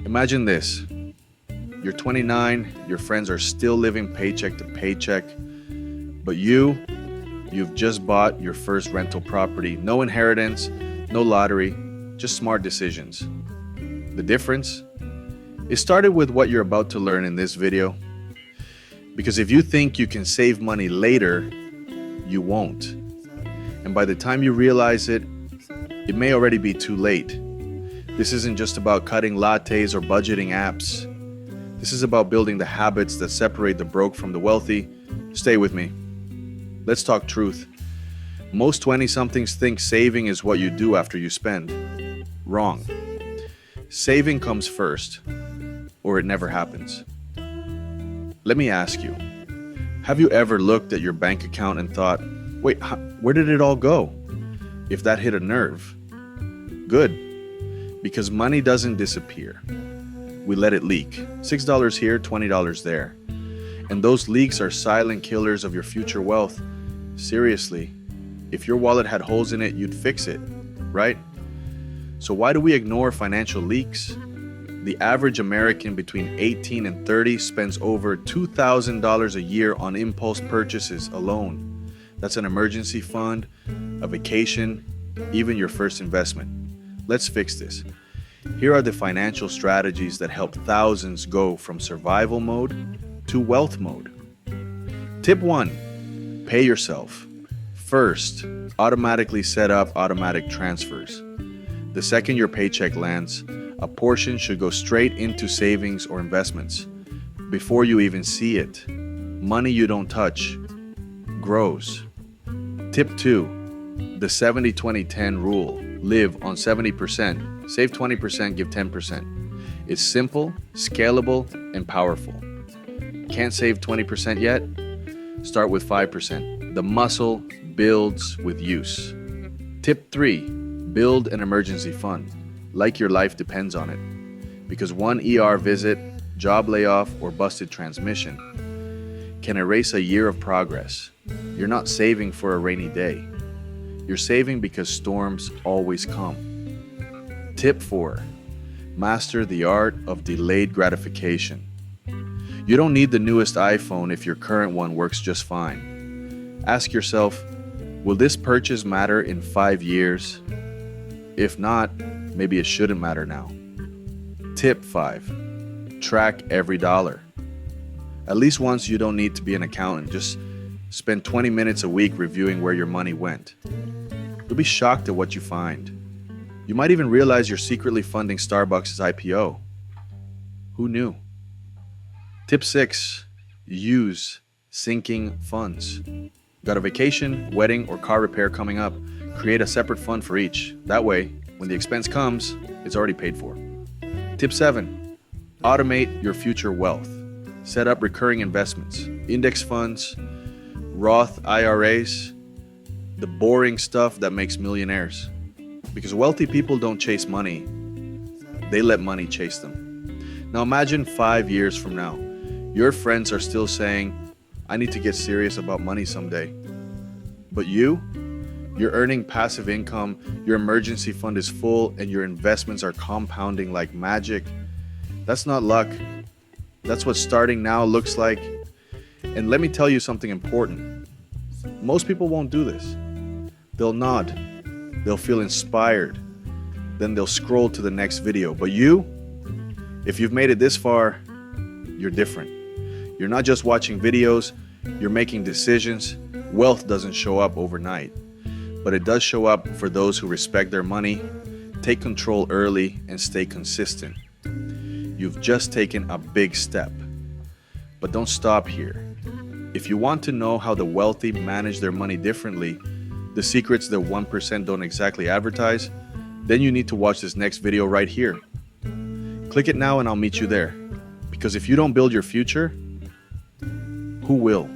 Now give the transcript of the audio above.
Imagine this. You're 29, your friends are still living paycheck to paycheck, but you've just bought your first rental property. No inheritance, no lottery, just smart decisions. The difference? It started with what you're about to learn in this video. Because if you think you can save money later, you won't. And by the time you realize it, it may already be too late. This isn't just about cutting lattes or budgeting apps. This is about building the habits that separate the broke from the wealthy. Stay with me. Let's talk truth. Most 20-somethings think saving is what you do after you spend. Wrong. Saving comes first, or it never happens. Let me ask you, have you ever looked at your bank account and thought, wait, where did it all go? If that hit a nerve. Good. Because money doesn't disappear. We let it leak. $6 here, $20 there. And those leaks are silent killers of your future wealth. Seriously, if your wallet had holes in it, you'd fix it, right? So why do we ignore financial leaks? The average American between 18 and 30 spends over $2,000 a year on impulse purchases alone. That's an emergency fund, a vacation, even your first investment. Let's fix this. Here are the financial strategies that help thousands go from survival mode to wealth mode. Tip 1, pay yourself. First, automatically set up automatic transfers. The second your paycheck lands, a portion should go straight into savings or investments. Before you even see it, money you don't touch grows. Tip 2, the 70-20-10 rule. Live on 70%, save 20%, give 10%. It's simple, scalable, and powerful. Can't save 20% yet? Start with 5%. The muscle builds with use. Tip 3, build an emergency fund, like your life depends on it. Because one ER visit, job layoff, or busted transmission can erase a year of progress. You're not saving for a rainy day. You're saving because storms always come. Tip 4, master the art of delayed gratification. You don't need the newest iPhone if your current one works just fine. Ask yourself, will this purchase matter in 5 years? If not, maybe it shouldn't matter now. Tip 5, track every dollar. At least once you don't need to be an accountant. Just spend 20 minutes a week reviewing where your money went. You'll be shocked at what you find. You might even realize you're secretly funding Starbucks' IPO. Who knew? Tip 6, use sinking funds. Got a vacation, wedding, or car repair coming up? Create a separate fund for each. That way, when the expense comes, it's already paid for. Tip 7, automate your future wealth. Set up recurring investments, index funds, Roth IRAs, the boring stuff that makes millionaires. Because wealthy people don't chase money, they let money chase them. Now imagine 5 years from now, your friends are still saying, I need to get serious about money someday. But you're earning passive income, your emergency fund is full, and your investments are compounding like magic. That's not luck. That's what starting now looks like. And let me tell you something important. Most people won't do this. They'll nod. They'll feel inspired. Then they'll scroll to the next video. But you, if you've made it this far, you're different. You're not just watching videos, you're making decisions. Wealth doesn't show up overnight, but it does show up for those who respect their money, take control early, and stay consistent. You've just taken a big step. But don't stop here. If you want to know how the wealthy manage their money differently, the secrets that 1% don't exactly advertise, then you need to watch this next video right here. Click it now and I'll meet you there. Because if you don't build your future, who will?